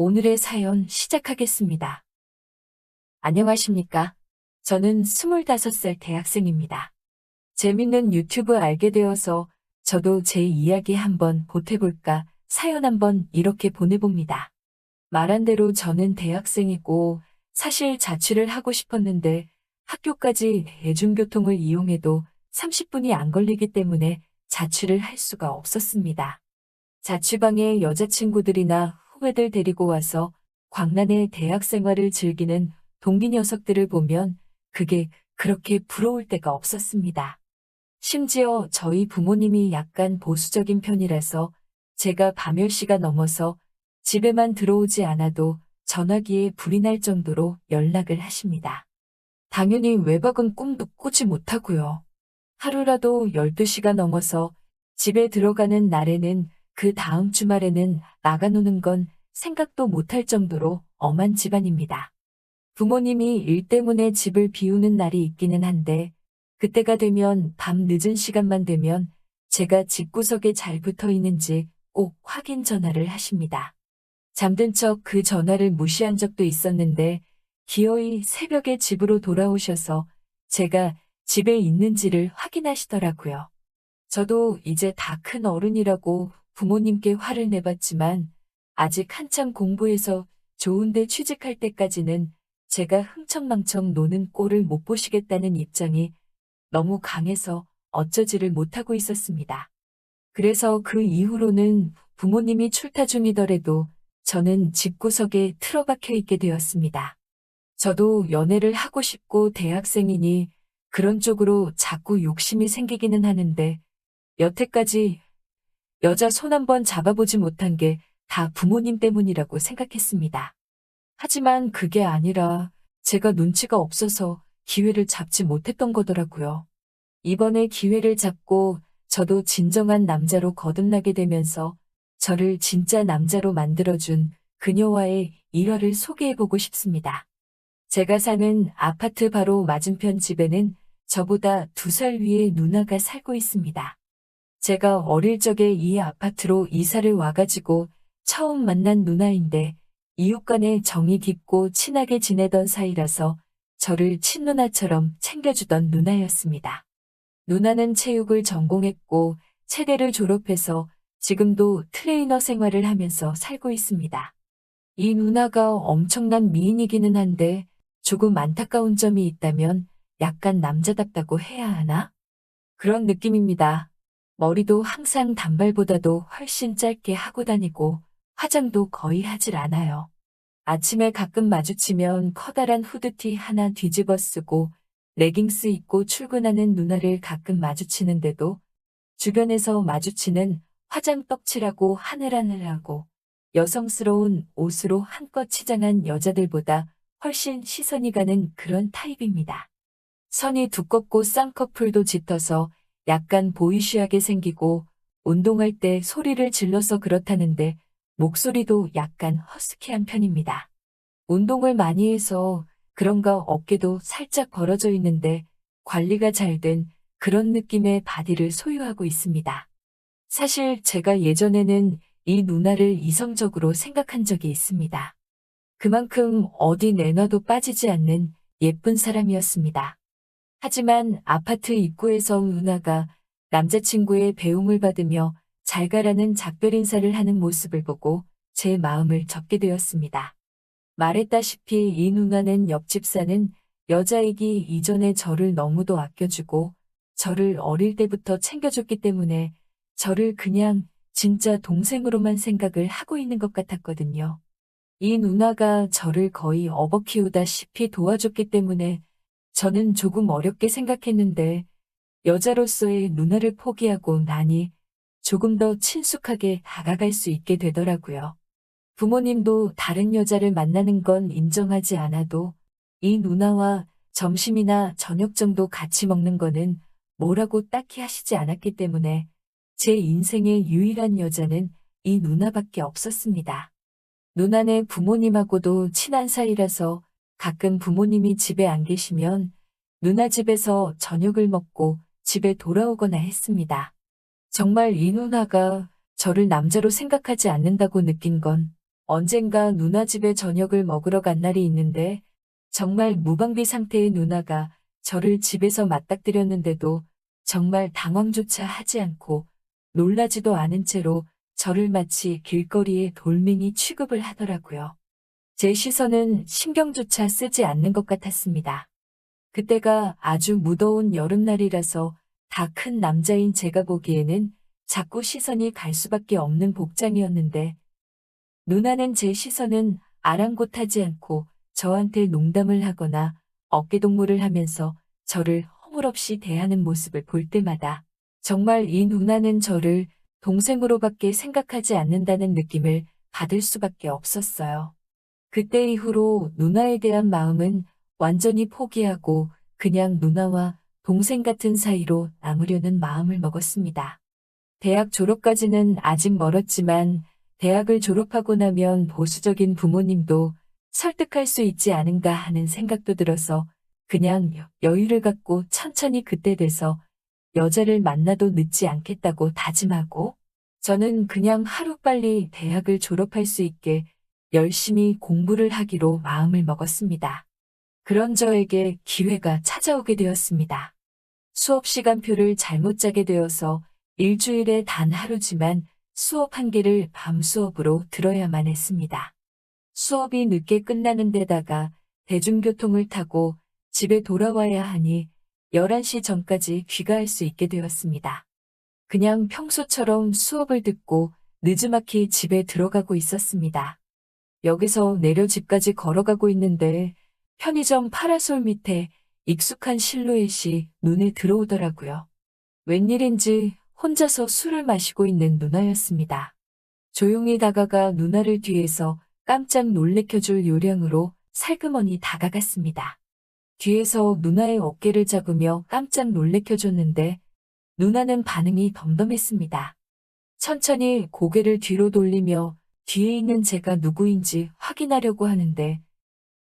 오늘의 사연 시작하겠습니다. 안녕하십니까? 저는 25살 대학생입니다. 재밌는 유튜브 알게 되어서 저도 제 이야기 한번 보태볼까 사연 한번 이렇게 보내봅니다. 말한 대로 저는 대학생이고 사실 자취를 하고 싶었는데 학교까지 대중교통을 이용해도 30분이 안 걸리기 때문에 자취를 할 수가 없었습니다. 자취방에 여자친구들이나 후배들 데리고 와서 광란의 대학 생활을 즐기는 동기 녀석들을 보면 그게 그렇게 부러울 때가 없었습니다. 심지어 저희 부모님이 약간 보수적인 편이라서 제가 밤 10시가 넘어서 집에만 들어오지 않아도 전화기에 불이 날 정도로 연락을 하십니다. 당연히 외박은 꿈도 꾸지 못하고요. 하루라도 12시가 넘어서 집에 들어가는 날에는 그 다음 주말에는 나가노는 건 생각도 못할 정도로 엄한 집안입니다. 부모님이 일 때문에 집을 비우는 날이 있기는 한데 그때가 되면 밤 늦은 시간만 되면 제가 집구석에 잘 붙어 있는지 꼭 확인 전화를 하십니다. 잠든 척 그 전화를 무시한 적도 있었는데 기어이 새벽에 집으로 돌아오셔서 제가 집에 있는지를 확인하시더라고요. 저도 이제 다 큰 어른이라고 부모님께 화를 내봤지만 아직 한참 공부해서 좋은데 취직할 때까지는 제가 흥청망청 노는 꼴을 못 보시겠다는 입장이 너무 강해서 어쩌지를 못하고 있었습니다. 그래서 그 이후로는 부모님이 출타 중이더라도 저는 집구석에 틀어박혀 있게 되었습니다. 저도 연애를 하고 싶고 대학생이니 그런 쪽으로 자꾸 욕심이 생기기는 하는데 여태까지 여자 손 한번 잡아보지 못한 게 다 부모님 때문이라고 생각했습니다. 하지만 그게 아니라 제가 눈치가 없어서 기회를 잡지 못했던 거더라고요. 이번에 기회를 잡고 저도 진정한 남자로 거듭나게 되면서 저를 진짜 남자로 만들어준 그녀와의 일화를 소개해보고 싶습니다. 제가 사는 아파트 바로 맞은편 집에는 저보다 2살 위의 누나가 살고 있습니다. 제가 어릴 적에 이 아파트로 이사를 와가지고 처음 만난 누나인데 이웃 간에 정이 깊고 친하게 지내던 사이라서 저를 친누나처럼 챙겨주던 누나였습니다. 누나는 체육을 전공했고 체대를 졸업해서 지금도 트레이너 생활을 하면서 살고 있습니다. 이 누나가 엄청난 미인이기는 한데 조금 안타까운 점이 있다면 약간 남자답다고 해야 하나? 그런 느낌입니다. 머리도 항상 단발보다도 훨씬 짧게 하고 다니고 화장도 거의 하질 않아요. 아침에 가끔 마주치면 커다란 후드티 하나 뒤집어 쓰고 레깅스 입고 출근하는 누나를 가끔 마주치는데도 주변에서 마주치는 화장 떡칠하고 하늘하늘하고 여성스러운 옷으로 한껏 치장한 여자들보다 훨씬 시선이 가는 그런 타입입니다. 선이 두껍고 쌍꺼풀도 짙어서 약간 보이쉬하게 생기고 운동할 때 소리를 질러서 그렇다는데 목소리도 약간 허스키한 편입니다. 운동을 많이 해서 그런가 어깨도 살짝 벌어져 있는데 관리가 잘 된 그런 느낌의 바디를 소유하고 있습니다. 사실 제가 예전에는 이 누나를 이성적으로 생각한 적이 있습니다. 그만큼 어디 내놔도 빠지지 않는 예쁜 사람이었습니다. 하지만 아파트 입구에서 누나가 남자친구의 배웅을 받으며 잘 가라는 작별 인사를 하는 모습을 보고 제 마음을 접게 되었습니다. 말했다시피 이 누나는 옆집 사는 여자이기 이전에 저를 너무도 아껴주고 저를 어릴 때부터 챙겨줬기 때문에 저를 그냥 진짜 동생으로만 생각을 하고 있는 것 같았거든요. 이 누나가 저를 거의 업어 키우다시피 도와줬기 때문에 저는 조금 어렵게 생각했는데 여자로서의 누나를 포기하고 나니 조금 더 친숙하게 다가갈 수 있게 되더라고요. 부모님도 다른 여자를 만나는 건 인정하지 않아도 이 누나와 점심이나 저녁 정도 같이 먹는 거는 뭐라고 딱히 하시지 않았기 때문에 제 인생의 유일한 여자는 이 누나밖에 없었습니다. 누나네 부모님하고도 친한 사이라서 가끔 부모님이 집에 안 계시면 누나 집에서 저녁을 먹고 집에 돌아오거나 했습니다. 정말 이 누나가 저를 남자로 생각하지 않는다고 느낀 건 언젠가 누나 집에 저녁을 먹으러 간 날이 있는데 정말 무방비 상태의 누나가 저를 집에서 맞닥뜨렸는데도 정말 당황조차 하지 않고 놀라지도 않은 채로 저를 마치 길거리의 돌멩이 취급을 하더라고요. 제 시선은 신경조차 쓰지 않는 것 같았습니다. 그때가 아주 무더운 여름날이라서 다 큰 남자인 제가 보기에는 자꾸 시선이 갈 수밖에 없는 복장이었는데 누나는 제 시선은 아랑곳하지 않고 저한테 농담을 하거나 어깨동무를 하면서 저를 허물없이 대하는 모습을 볼 때마다 정말 이 누나는 저를 동생으로밖에 생각하지 않는다는 느낌을 받을 수밖에 없었어요. 그때 이후로 누나에 대한 마음은 완전히 포기하고 그냥 누나와 동생 같은 사이로 남으려는 마음을 먹었습니다. 대학 졸업까지는 아직 멀었지만 대학을 졸업하고 나면 보수적인 부모님도 설득할 수 있지 않은가 하는 생각도 들어서 그냥 여유를 갖고 천천히 그때 돼서 여자를 만나도 늦지 않겠다고 다짐하고 저는 그냥 하루빨리 대학을 졸업할 수 있게 열심히 공부를 하기로 마음을 먹었습니다. 그런 저에게 기회가 찾아오게 되었습니다. 수업 시간표를 잘못 짜게 되어서 일주일에 단 하루지만 수업 한 개를 밤 수업으로 들어야만 했습니다. 수업이 늦게 끝나는 데다가 대중교통을 타고 집에 돌아와야 하니 11시 전까지 귀가할 수 있게 되었습니다. 그냥 평소처럼 수업을 듣고 느지막이 집에 들어가고 있었습니다. 역에서 내려 집까지 걸어가고 있는데 편의점 파라솔 밑에 익숙한 실루엣이 눈에 들어오더라고요. 웬일인지 혼자서 술을 마시고 있는 누나였습니다. 조용히 다가가 누나를 뒤에서 깜짝 놀래켜줄 요량으로 살그머니 다가갔습니다. 뒤에서 누나의 어깨를 잡으며 깜짝 놀래켜줬는데 누나는 반응이 덤덤했습니다. 천천히 고개를 뒤로 돌리며 뒤에 있는 제가 누구인지 확인하려고 하는데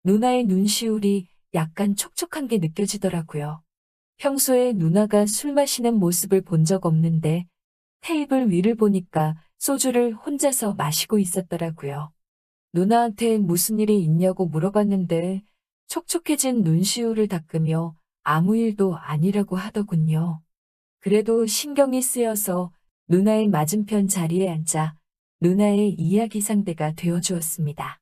누나의 눈시울이 약간 촉촉한 게 느껴지더라고요. 평소에 누나가 술 마시는 모습을 본 적 없는데 테이블 위를 보니까 소주를 혼자서 마시고 있었더라고요. 누나한테 무슨 일이 있냐고 물어봤는데 촉촉해진 눈시울을 닦으며 아무 일도 아니라고 하더군요. 그래도 신경이 쓰여서 누나의 맞은편 자리에 앉아 누나의 이야기 상대가 되어주었습니다.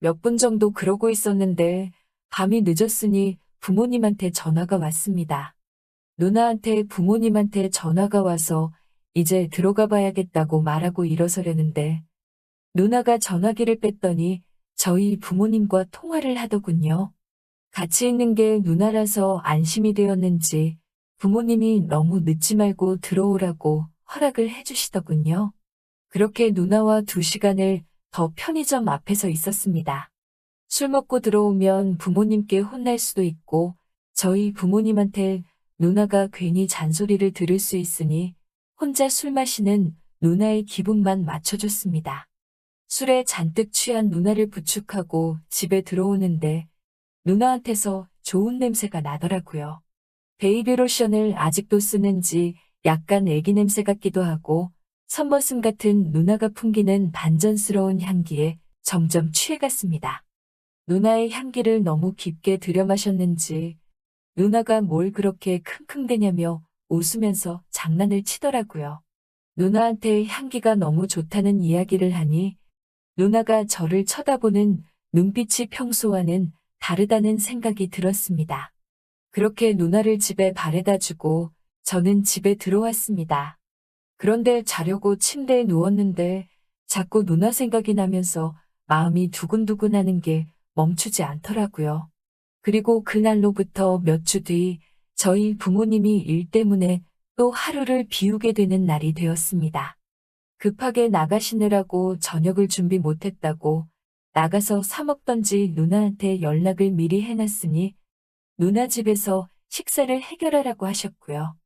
몇 분 정도 그러고 있었는데 밤이 늦었으니 부모님한테 전화가 왔습니다. 누나한테 부모님한테 전화가 와서 이제 들어가 봐야겠다고 말하고 일어서려는데 누나가 전화기를 뺐더니 저희 부모님과 통화를 하더군요. 같이 있는 게 누나라서 안심이 되었는지 부모님이 너무 늦지 말고 들어오라고 허락을 해주시더군요. 그렇게 누나와 2시간을 더 편의점 앞에서 있었습니다. 술 먹고 들어오면 부모님께 혼날 수도 있고 저희 부모님한테 누나가 괜히 잔소리를 들을 수 있으니 혼자 술 마시는 누나의 기분만 맞춰줬습니다. 술에 잔뜩 취한 누나를 부축하고 집에 들어오는데 누나한테서 좋은 냄새가 나더라고요. 베이비 로션을 아직도 쓰는지 약간 애기 냄새 같기도 하고 선머슴 같은 누나가 풍기는 반전스러운 향기에 점점 취해갔습니다. 누나의 향기를 너무 깊게 들여마셨는지 누나가 뭘 그렇게 킁킁대냐며 웃으면서 장난을 치더라고요. 누나한테 향기가 너무 좋다는 이야기를 하니 누나가 저를 쳐다보는 눈빛이 평소와는 다르다는 생각이 들었습니다. 그렇게 누나를 집에 바래다 주고 저는 집에 들어왔습니다. 그런데 자려고 침대에 누웠는데 자꾸 누나 생각이 나면서 마음이 두근두근하는 게 멈추지 않더라고요. 그리고 그날로부터 몇 주 뒤 저희 부모님이 일 때문에 또 하루를 비우게 되는 날이 되었습니다. 급하게 나가시느라고 저녁을 준비 못했다고 나가서 사 먹던지 누나한테 연락을 미리 해놨으니 누나 집에서 식사를 해결하라고 하셨고요.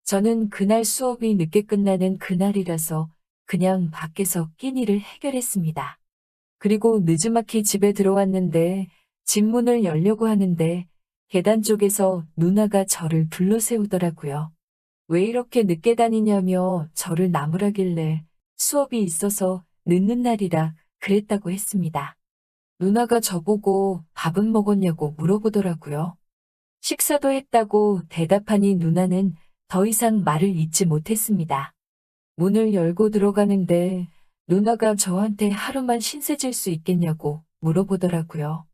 저는 그날 수업이 늦게 끝나는 그날이라서 그냥 밖에서 끼니를 해결했습니다. 그리고 느지막이 집에 들어왔는데 집 문을 열려고 하는데 계단 쪽에서 누나가 저를 불러세우더라고요. 왜 이렇게 늦게 다니냐며 저를 나무라길래 수업이 있어서 늦는 날이라 그랬다고 했습니다. 누나가 저보고 밥은 먹었냐고 물어보더라고요. 식사도 했다고 대답하니 누나는 더 이상 말을 잇지 못했습니다. 문을 열고 들어가는데 누나가 저한테 하루만 신세질 수 있겠냐고 물어보더라고요.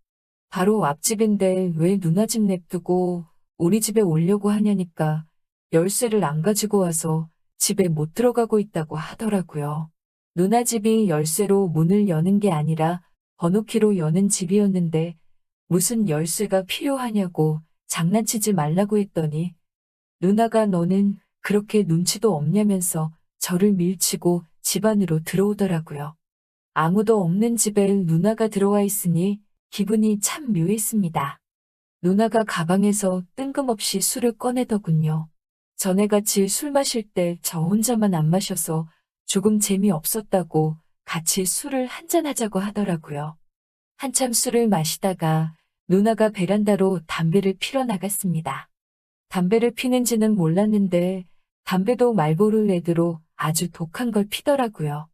바로 앞집인데 왜 누나 집 냅두고 우리 집에 오려고 하냐니까 열쇠를 안 가지고 와서 집에 못 들어가고 있다고 하더라고요. 누나 집이 열쇠로 문을 여는 게 아니라 번호키로 여는 집이었는데 무슨 열쇠가 필요하냐고 장난치지 말라고 했더니 누나가 너는 그렇게 눈치도 없냐면서 저를 밀치고 집 안으로 들어오더라고요. 아무도 없는 집에 누나가 들어와 있으니 기분이 참 묘했습니다. 누나가 가방에서 뜬금없이 술을 꺼내더군요. 전에같이 술 마실 때 저 혼자만 안 마셔서 조금 재미없었다고 같이 술을 한잔하자고 하더라고요. 한참 술을 마시다가 누나가 베란다로 담배를 피러 나갔습니다. 담배를 피는지는 몰랐는데 담배도 말보로 레드로 아주 독한 걸 피더라고요.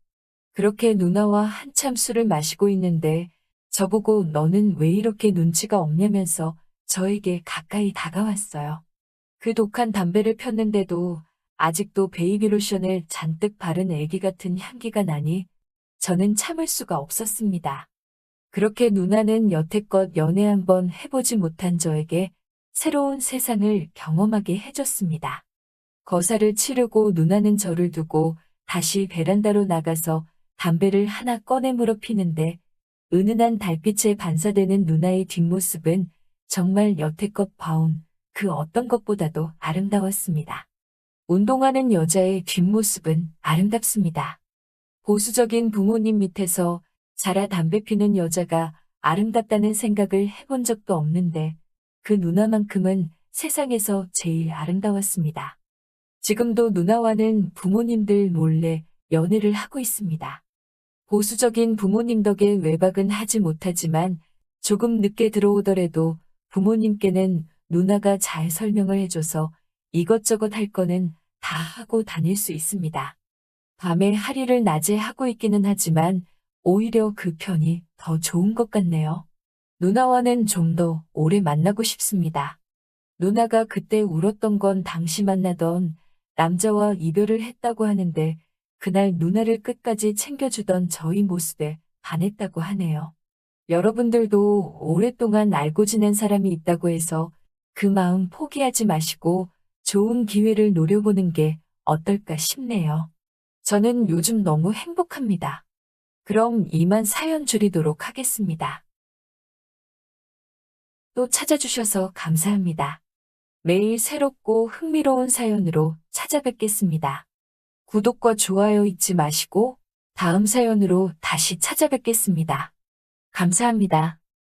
그렇게 누나와 한참 술을 마시고 있는데 저보고 너는 왜 이렇게 눈치가 없냐면서 저에게 가까이 다가왔어요. 그 독한 담배를 폈는데도 아직도 베이비 로션을 잔뜩 바른 애기 같은 향기가 나니 저는 참을 수가 없었습니다. 그렇게 누나는 여태껏 연애 한번 해보지 못한 저에게 새로운 세상을 경험하게 해줬습니다. 거사를 치르고 누나는 저를 두고 다시 베란다로 나가서 담배를 하나 꺼내 물어 피는데 은은한 달빛에 반사되는 누나의 뒷모습은 정말 여태껏 봐온 그 어떤 것보다도 아름다웠습니다. 운동하는 여자의 뒷모습은 아름답습니다. 보수적인 부모님 밑에서 자라 담배 피는 여자가 아름답다는 생각을 해본 적도 없는데 그 누나만큼은 세상에서 제일 아름다웠습니다. 지금도 누나와는 부모님들 몰래 연애를 하고 있습니다. 보수적인 부모님 덕에 외박은 하지 못하지만 조금 늦게 들어오더라도 부모님께는 누나가 잘 설명을 해줘서 이것저것 할 거는 다 하고 다닐 수 있습니다. 밤에 할일을 낮에 하고 있기는 하지만 오히려 그 편이 더 좋은 것 같네요. 누나와는 좀 더 오래 만나고 싶습니다. 누나가 그때 울었던 건 당시 만나던 남자와 이별을 했다고 하는데 그날 누나를 끝까지 챙겨주던 저희 모습에 반했다고 하네요. 여러분들도 오랫동안 알고 지낸 사람이 있다고 해서 그 마음 포기하지 마시고 좋은 기회를 노려보는 게 어떨까 싶네요. 저는 요즘 너무 행복합니다. 그럼 이만 사연 줄이도록 하겠습니다. 또 찾아주셔서 감사합니다. 매일 새롭고 흥미로운 사연으로 찾아뵙겠습니다. 구독과 좋아요 잊지 마시고 다음 사연으로 다시 찾아뵙겠습니다. 감사합니다.